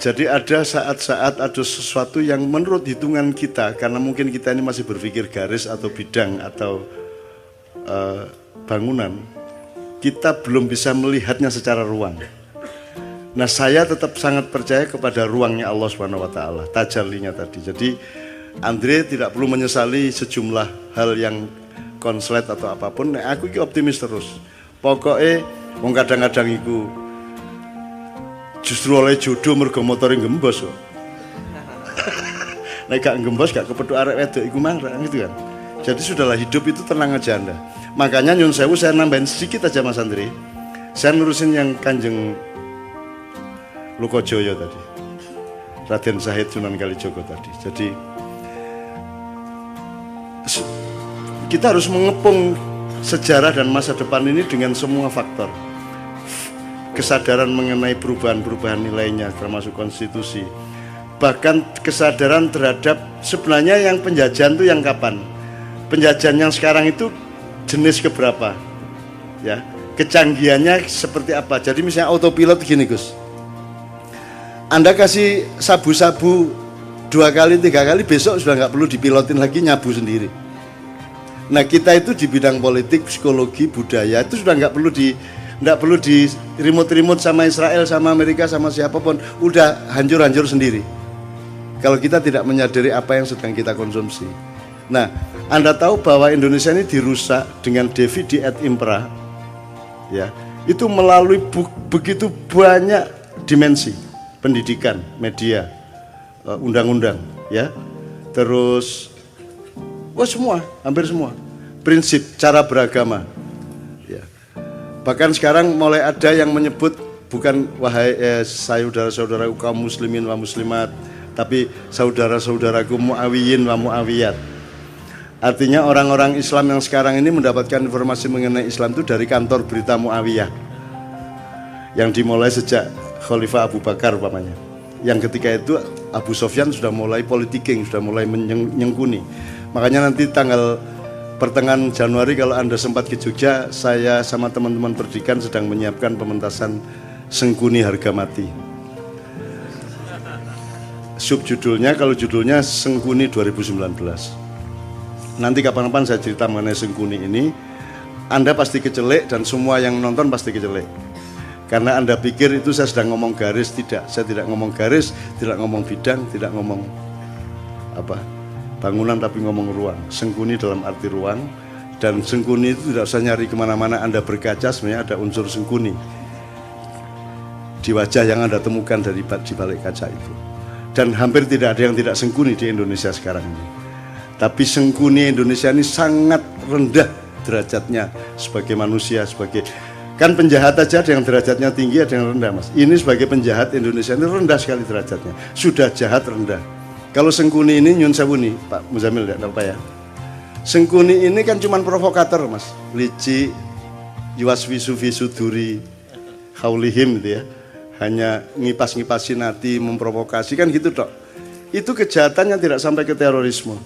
Jadi ada saat-saat ada sesuatu yang menurut hitungan kita, karena mungkin kita ini masih berpikir garis atau bidang atau bangunan, kita belum bisa melihatnya secara ruang. Nah, saya tetap sangat percaya kepada ruangnya Allah Subhanahu wa taala, tajallinya tadi. Jadi Andre tidak perlu menyesali sejumlah hal yang konslet atau apapun. Nah, aku iki optimis terus. Pokoknya wong kadang-kadang iku justru oleh jodoh mergo motore gembos kok. Nek gak gembos gak kepethuk arek wedok iku marah gitu kan. Jadi sudahlah, hidup itu tenang aja Anda. Makanya nyun sewu saya nambahin sedikit aja Mas Andri. Saya nurusin yang Kanjeng Lokojoyo tadi. Raden Said Sunan Kalijogo tadi. Jadi kita harus mengepung sejarah dan masa depan ini dengan semua faktor. Kesadaran mengenai perubahan-perubahan nilainya termasuk konstitusi, bahkan kesadaran terhadap sebenarnya yang penjajahan itu yang kapan, penjajahan yang sekarang itu jenis keberapa ya, kecanggihannya seperti apa. Jadi misalnya autopilot gini Gus, Anda kasih sabu-sabu 2 kali 3 kali, besok sudah nggak perlu dipilotin lagi, nyabu sendiri. Nah kita itu di bidang politik, psikologi, budaya itu sudah nggak perlu di remote sama Israel, sama Amerika, sama siapapun, udah hancur-hancur sendiri kalau kita tidak menyadari apa yang sedang kita konsumsi. Nah, Anda tahu bahwa Indonesia ini dirusak dengan Divide et Impera ya, itu melalui begitu banyak dimensi, pendidikan, media, undang-undang ya, terus semua, hampir semua prinsip cara beragama. Bahkan sekarang mulai ada yang menyebut bukan wahai saudara-saudaraku kaum muslimin wa muslimat, tapi saudara-saudaraku muawiyin wa muawiyat. Artinya orang-orang Islam yang sekarang ini mendapatkan informasi mengenai Islam itu dari kantor berita Muawiyah yang dimulai sejak Khalifah Abu Bakar umpamanya. Yang ketika itu Abu Sofyan sudah mulai politiking, sudah mulai menyengkuni. Makanya nanti tanggal pertengahan Januari kalau Anda sempat ke Jogja, saya sama teman-teman pendidikan sedang menyiapkan pementasan Sengkuni Harga Mati. Subjudulnya, kalau judulnya Sengkuni 2019. Nanti kapan-kapan saya cerita mengenai Sengkuni ini, Anda pasti kecelek dan semua yang nonton pasti kecelek. Karena Anda pikir itu saya sedang ngomong garis, tidak. Saya tidak ngomong garis, tidak ngomong bidang, tidak ngomong bangunan, tapi ngomong ruang. Sengkuni dalam arti ruang, dan sengkuni itu tidak usah nyari kemana-mana. Anda berkaca sebenarnya ada unsur sengkuni di wajah yang Anda temukan di balik kaca itu. Dan hampir tidak ada yang tidak sengkuni di Indonesia sekarang ini. Tapi sengkuni Indonesia ini sangat rendah derajatnya sebagai manusia, sebagai kan penjahat aja ada yang derajatnya tinggi, ada yang rendah Mas. Ini sebagai penjahat Indonesia ini rendah sekali derajatnya, sudah jahat rendah. Kalau Sengkuni ini nyun sewu nih Pak Muzamil, tidak apa ya. Sengkuni ini kan cuman provokator Mas, lici, yuwaswisu visuduri haulihim gitu ya, hanya ngipas-ngipasin hati, memprovokasi kan gitu dok. Itu kejahatannya tidak sampai ke terorisme,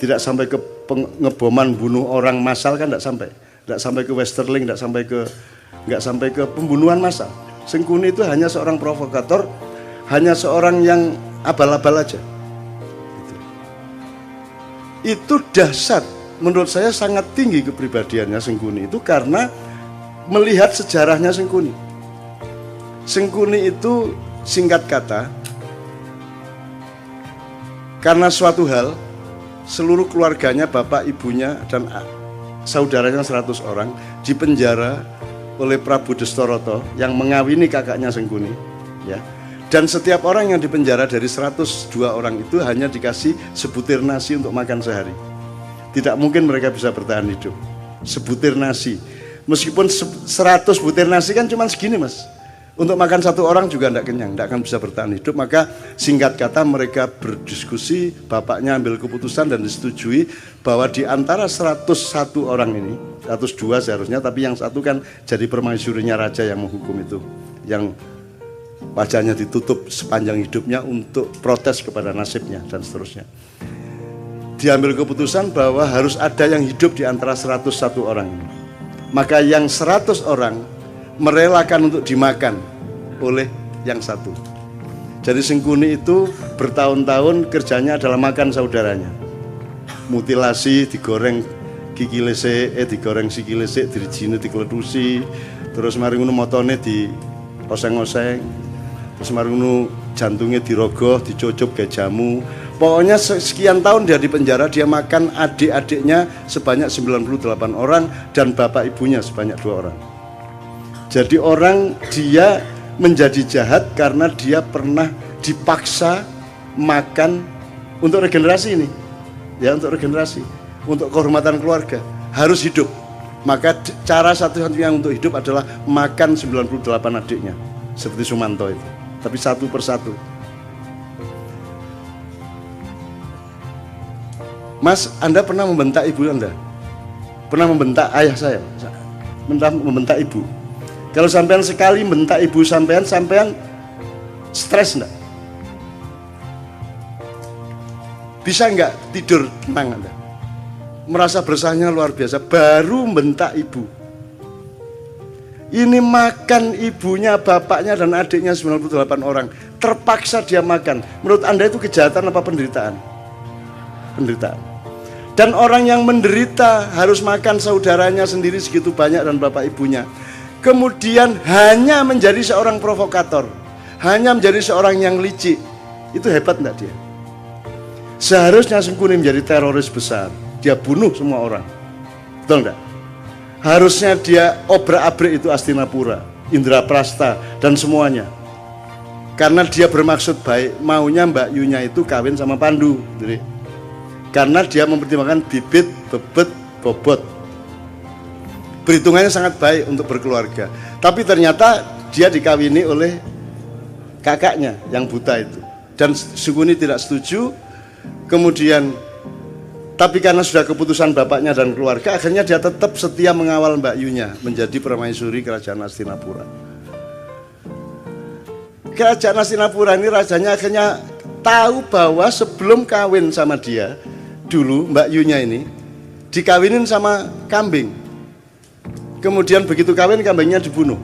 tidak sampai ke pengeboman bunuh orang massal kan, tidak sampai ke Westerling, tidak sampai ke pembunuhan massal. Sengkuni itu hanya seorang provokator, hanya seorang yang abal-abal aja. Itu dahsyat, menurut saya sangat tinggi kepribadiannya Sengkuni itu karena melihat sejarahnya Sengkuni. Sengkuni itu singkat kata, karena suatu hal, seluruh keluarganya, bapak, ibunya, dan saudaranya 100 orang dipenjara oleh Prabu Destoroto yang mengawini kakaknya Sengkuni ya. Dan setiap orang yang dipenjara dari 102 orang itu hanya dikasih sebutir nasi untuk makan sehari. Tidak mungkin mereka bisa bertahan hidup. Sebutir nasi. Meskipun 100 butir nasi kan cuma segini Mas. Untuk makan satu orang juga tidak kenyang, tidak akan bisa bertahan hidup. Maka singkat kata mereka berdiskusi, bapaknya ambil keputusan dan disetujui bahwa di antara 101 orang ini, 102 seharusnya, tapi yang satu kan jadi permaisurinya raja yang menghukum itu, yang wajahnya ditutup sepanjang hidupnya untuk protes kepada nasibnya dan seterusnya. Diambil keputusan bahwa harus ada yang hidup di antara 101 orang ini. Maka yang 100 orang merelakan untuk dimakan oleh yang satu. Jadi Sengkuni itu bertahun-tahun kerjanya adalah makan saudaranya. Mutilasi, digoreng kikile sik, digoreng sikile sik, dirijine dikletusi, terus mari ngono motone di oseng-oseng. Terus mari ngono jantungnya dirogoh, dicucup kayak jamu. Pokoknya sekian tahun dia di penjara, dia makan adik-adiknya sebanyak 98 orang dan bapak ibunya sebanyak 2 orang. Jadi dia menjadi jahat karena dia pernah dipaksa makan untuk regenerasi ini. Ya, untuk regenerasi, untuk kehormatan keluarga, harus hidup. Maka cara satu-satunya untuk hidup adalah makan 98 adiknya, seperti Sumanto itu. Tapi satu persatu. Mas, Anda pernah membentak ibu Anda? Pernah membentak ayah saya? Pernah membentak ibu? Kalau sampean sekali membentak ibu sampean stres enggak? Bisa enggak tidur tenang Anda? Merasa bersalahnya luar biasa, baru membentak ibu. Ini makan ibunya, bapaknya dan adiknya 98 orang. Terpaksa dia makan. Menurut Anda itu kejahatan apa penderitaan? Penderitaan. Dan orang yang menderita harus makan saudaranya sendiri segitu banyak dan bapak ibunya. Kemudian hanya menjadi seorang provokator, hanya menjadi seorang yang licik. Itu hebat enggak dia? Seharusnya Sengkuni menjadi teroris besar. Dia bunuh semua orang. Betul enggak? Harusnya dia obrak-abrik itu Astinapura, Indraprasta dan semuanya. Karena dia bermaksud baik, maunya Mbak Yunya itu kawin sama Pandu. Jadi, karena dia mempertimbangkan bibit, bebet, bobot. Perhitungannya sangat baik untuk berkeluarga. Tapi ternyata dia dikawini oleh kakaknya yang buta itu. Dan Sengkuni tidak setuju. Kemudian, tapi karena sudah keputusan bapaknya dan keluarga, akhirnya dia tetap setia mengawal Mbak Yunya menjadi permaisuri kerajaan Astinapura. Kerajaan Astinapura ini rajanya akhirnya tahu bahwa sebelum kawin sama dia, dulu Mbak Yunya ini dikawinin sama kambing. Kemudian begitu kawin, kambingnya dibunuh,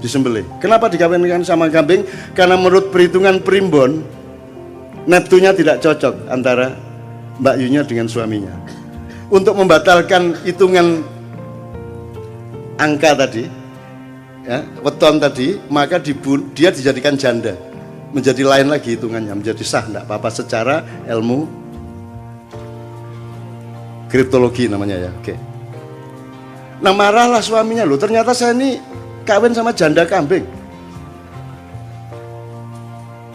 disembelih. Kenapa dikawinkan sama kambing? Karena menurut perhitungan primbon, neptunya tidak cocok antara Mbak Yunya dengan suaminya. Untuk membatalkan hitungan angka tadi, ya, weton tadi, maka dia dijadikan janda, menjadi lain lagi hitungannya, menjadi sah, tidak apa-apa secara ilmu kriptologi namanya ya. Oke. Nah marahlah suaminya, loh ternyata saya ini kawin sama janda kambing.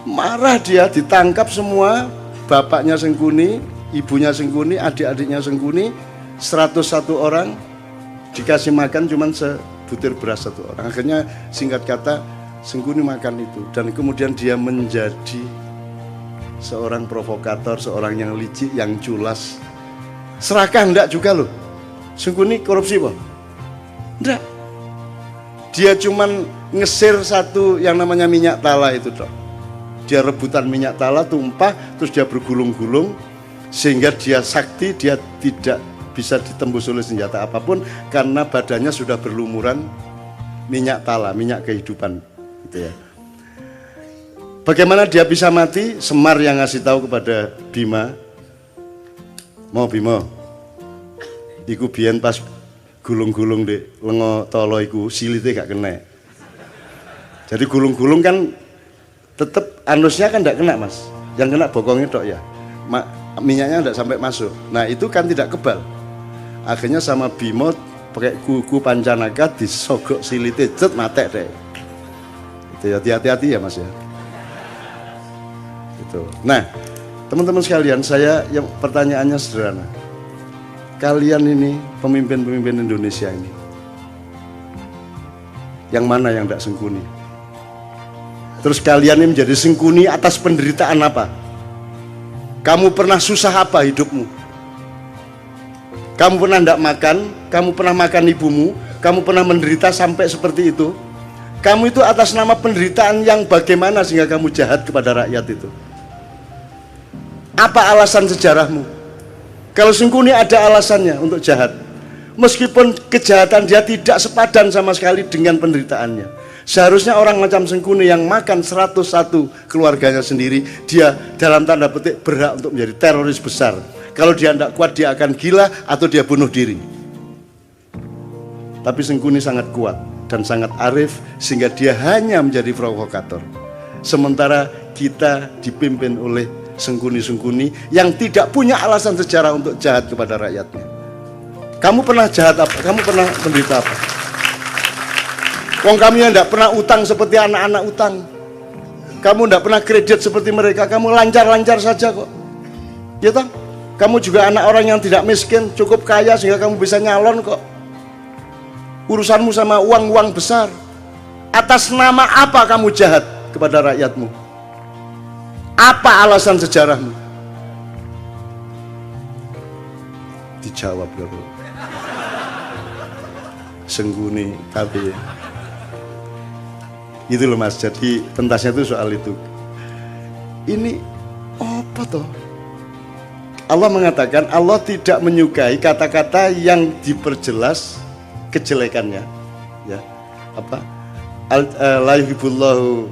Marah dia, ditangkap semua, bapaknya Sengkuni, ibunya Sengkuni, adik-adiknya Sengkuni, 101 orang, dikasih makan cuman sebutir beras 1 orang. Akhirnya singkat kata Sengkuni makan itu, dan kemudian dia menjadi seorang provokator, seorang yang licik, yang culas. Serakah enggak juga loh. Sengkuni korupsi apa? Enggak. Dia cuman ngesir satu yang namanya minyak tala itu toh. Dia rebutan minyak tala tumpah, terus dia bergulung-gulung sehingga dia sakti, dia tidak bisa ditembus oleh senjata apapun karena badannya sudah berlumuran minyak tala, minyak kehidupan gitu ya. Bagaimana dia bisa mati? Semar yang ngasih tahu kepada Bima. Mau Bima, iku biyen pas gulung-gulung di lengo tolo iku silite gak kena. Jadi gulung-gulung kan tetap anusnya kan tidak kena mas, yang kena bokongnya tok ya, minyaknya tidak sampai masuk. Nah itu kan tidak kebal. Akhirnya sama Bimo pakai kuku Pancanaga disogok silite, cet matek deh. Itu ya, hati-hati ya mas ya. Itu. Nah teman-teman sekalian, saya yang pertanyaannya sederhana. Kalian ini pemimpin-pemimpin Indonesia ini, yang mana yang tidak Sengkuni? Terus kalian ini menjadi Sengkuni atas penderitaan apa? Kamu pernah susah apa hidupmu? Kamu pernah tidak makan? Kamu pernah makan ibumu? Kamu pernah menderita sampai seperti itu? Kamu itu atas nama penderitaan yang bagaimana sehingga kamu jahat kepada rakyat itu? Apa alasan sejarahmu? Kalau Sengkuni ada alasannya untuk jahat, meskipun kejahatan dia tidak sepadan sama sekali dengan penderitaannya. Seharusnya orang macam Sengkuni yang makan 101 keluarganya sendiri, dia dalam tanda petik berhak untuk menjadi teroris besar. Kalau dia tidak kuat, dia akan gila atau dia bunuh diri. Tapi Sengkuni sangat kuat dan sangat arif sehingga dia hanya menjadi provokator. Sementara kita dipimpin oleh Sengkuni-Sengkuni yang tidak punya alasan sejarah untuk jahat kepada rakyatnya. Kamu pernah jahat apa? Kamu pernah menderita apa? Wong kami yang tidak pernah utang seperti anak-anak utang. Kamu tidak pernah kredit seperti mereka. Kamu lancar-lancar saja kok. Ya toh? Kamu juga anak orang yang tidak miskin, cukup kaya sehingga kamu bisa nyalon kok. Urusanmu sama uang-uang besar. Atas nama apa kamu jahat kepada rakyatmu? Apa alasan sejarahmu? Dijawab dulu. Sengkuni tapi gitu loh Mas. Jadi pentasnya itu soal itu. Ini apa toh? Allah mengatakan Allah tidak menyukai kata-kata yang diperjelas kejelekannya, ya. Apa? La yuhibbullahu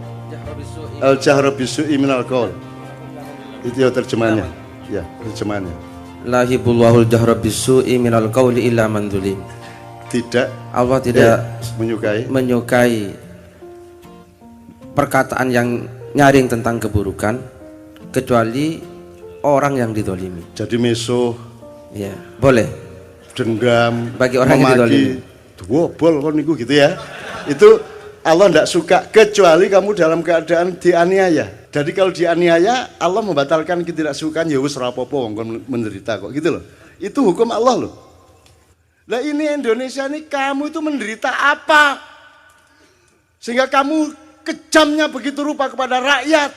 al-jahra bisu'i minal qaul. Itu ya terjemahannya. Ya, terjemahannya. La yuhibbullahu al-jahra bisu'i minal qauli illa man dzulim. Tidak, Allah tidak menyukai perkataan yang nyaring tentang keburukan kecuali orang yang didolimi. Jadi mesuh, ya boleh. Dendam, bagi orang yang didolimi. Wobol kon niku gitu ya. Itu Allah tidak suka kecuali kamu dalam keadaan dianiaya. Jadi kalau dianiaya Allah membatalkan ketidaksukaan, ya wis ora apa-apa wong kon menderita kok gitu loh. Itu hukum Allah loh. Lah ini Indonesia ini kamu itu menderita apa? Sehingga kamu kejamnya begitu rupa kepada rakyat.